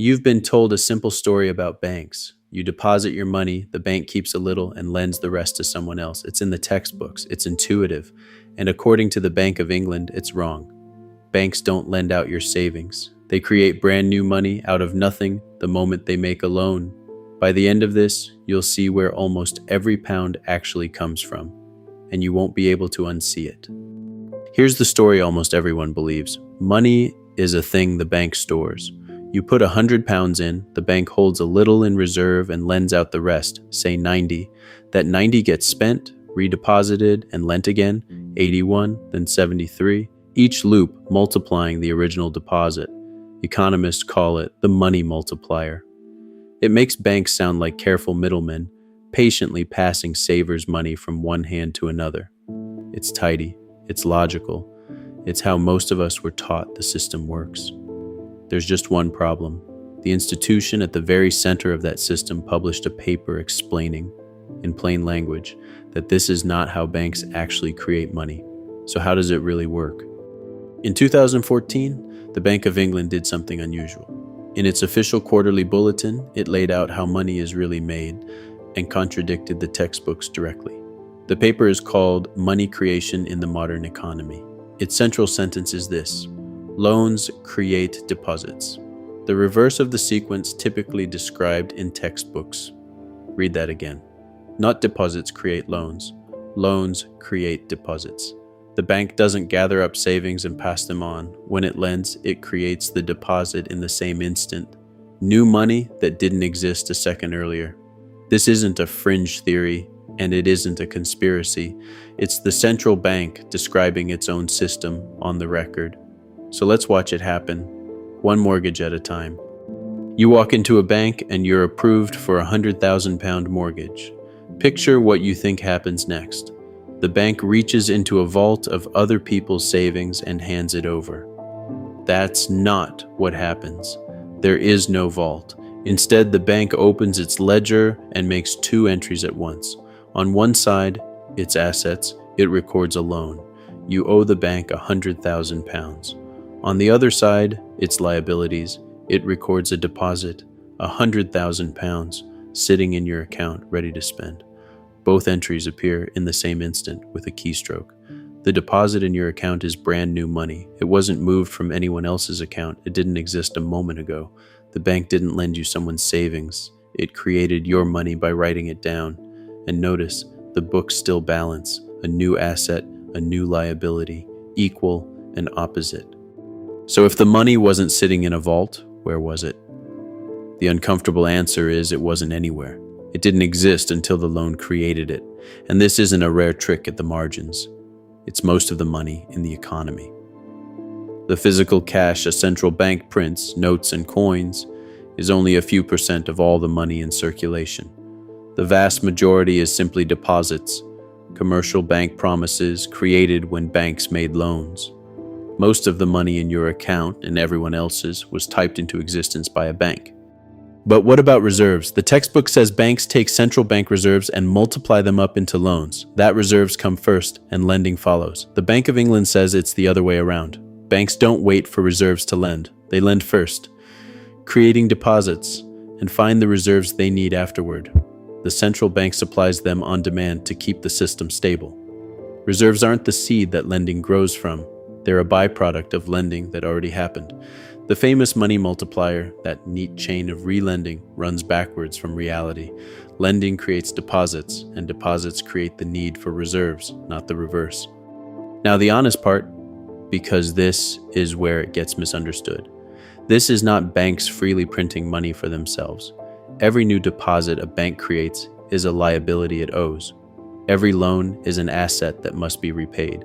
You've been told a simple story about banks. You deposit your money, the bank keeps a little and lends the rest to someone else. It's in the textbooks, it's intuitive, and according to the Bank of England, it's wrong. Banks don't lend out your savings. They create brand new money out of nothing the moment they make a loan. By the end of this, you'll see where almost every pound actually comes from, and you won't be able to unsee it. Here's the story almost everyone believes. Money is a thing the bank stores. You put £100 in, the bank holds a little in reserve and lends out the rest, say 90. That 90 gets spent, redeposited, and lent again, 81, then 73, each loop multiplying the original deposit. Economists call it the money multiplier. It makes banks sound like careful middlemen, patiently passing savers' money from one hand to another. It's tidy, it's logical, it's how most of us were taught the system works. There's just one problem. The institution at the very center of that system published a paper explaining, in plain language, that this is not how banks actually create money. So how does it really work? In 2014, the Bank of England did something unusual. In its official quarterly bulletin, it laid out how money is really made and contradicted the textbooks directly. The paper is called Money Creation in the Modern Economy. Its central sentence is this: loans create deposits. The reverse of the sequence typically described in textbooks. Read that again. Not deposits create loans. Loans create deposits. The bank doesn't gather up savings and pass them on. When it lends, it creates the deposit in the same instant. New money that didn't exist a second earlier. This isn't a fringe theory, and it isn't a conspiracy. It's the central bank describing its own system on the record. So let's watch it happen, one mortgage at a time. You walk into a bank and you're approved for a £100,000 mortgage. Picture what you think happens next. The bank reaches into a vault of other people's savings and hands it over. That's not what happens. There is no vault. Instead, the bank opens its ledger and makes two entries at once. On one side, its assets, it records a loan. You owe the bank £100,000. On the other side, its liabilities, it records a deposit, £100,000, sitting in your account ready to spend. Both entries appear in the same instant with a keystroke. The deposit in your account is brand new money. It wasn't moved from anyone else's account. It didn't exist a moment ago. The bank didn't lend you someone's savings. It created your money by writing it down. And notice, the books still balance. A new asset, a new liability, equal and opposite. So if the money wasn't sitting in a vault, where was it? The uncomfortable answer is it wasn't anywhere. It didn't exist until the loan created it. And this isn't a rare trick at the margins. It's most of the money in the economy. The physical cash a central bank prints, notes and coins, is only a few % of all the money in circulation. The vast majority is simply deposits, commercial bank promises created when banks made loans. Most of the money in your account and everyone else's was typed into existence by a bank. But what about reserves? The textbook says banks take central bank reserves and multiply them up into loans. That reserves come first and lending follows. The Bank of England says it's the other way around. Banks don't wait for reserves to lend. They lend first, creating deposits, and find the reserves they need afterward. The central bank supplies them on demand to keep the system stable. Reserves aren't the seed that lending grows from. They're a byproduct of lending that already happened. The famous money multiplier, that neat chain of relending, runs backwards from reality. Lending creates deposits, and deposits create the need for reserves, not the reverse. Now the honest part, because this is where it gets misunderstood. This is not banks freely printing money for themselves. Every new deposit a bank creates is a liability it owes. Every loan is an asset that must be repaid.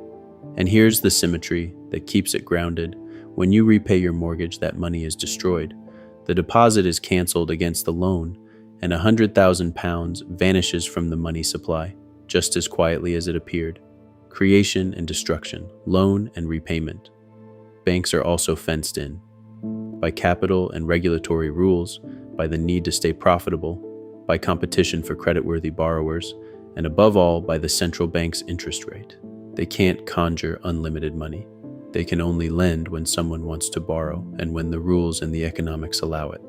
And here's the symmetry that keeps it grounded. When you repay your mortgage, that money is destroyed. The deposit is canceled against the loan, and £100,000 vanishes from the money supply, just as quietly as it appeared. Creation and destruction, loan and repayment. Banks are also fenced in by capital and regulatory rules, by the need to stay profitable, by competition for creditworthy borrowers, and above all, by the central bank's interest rate. They can't conjure unlimited money. They can only lend when someone wants to borrow and when the rules and the economics allow it.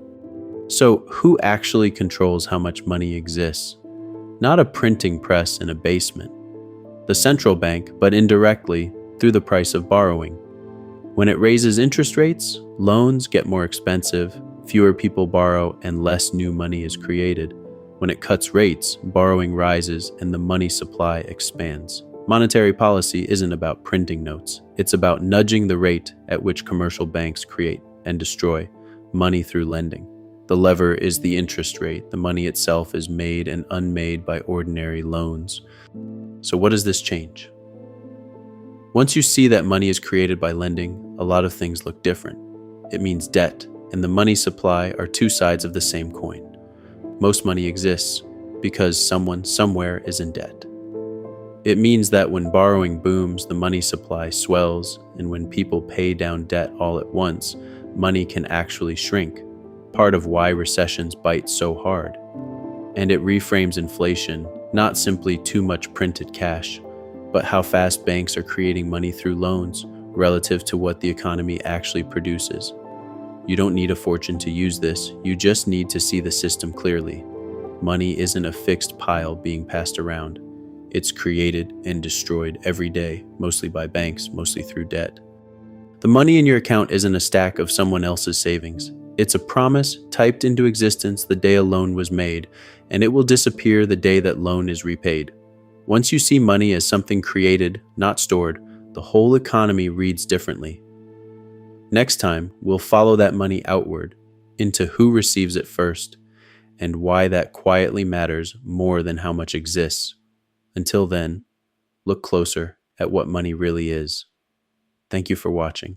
So, who actually controls how much money exists? Not a printing press in a basement. The central bank, but indirectly through the price of borrowing. When it raises interest rates, loans get more expensive, fewer people borrow, and less new money is created. When it cuts rates, borrowing rises and the money supply expands. Monetary policy isn't about printing notes. It's about nudging the rate at which commercial banks create and destroy money through lending. The lever is the interest rate. The money itself is made and unmade by ordinary loans. So what does this change? Once you see that money is created by lending, a lot of things look different. It means debt and the money supply are two sides of the same coin. Most money exists because someone somewhere is in debt. It means that when borrowing booms, the money supply swells, and when people pay down debt all at once, money can actually shrink, part of why recessions bite so hard. And it reframes inflation, not simply too much printed cash, but how fast banks are creating money through loans relative to what the economy actually produces. You don't need a fortune to use this, you just need to see the system clearly. Money isn't a fixed pile being passed around. It's created and destroyed every day, mostly by banks, mostly through debt. The money in your account isn't a stack of someone else's savings. It's a promise typed into existence the day a loan was made, and it will disappear the day that loan is repaid. Once you see money as something created, not stored, the whole economy reads differently. Next time, we'll follow that money outward, into who receives it first, and why that quietly matters more than how much exists. Until then, look closer at what money really is. Thank you for watching.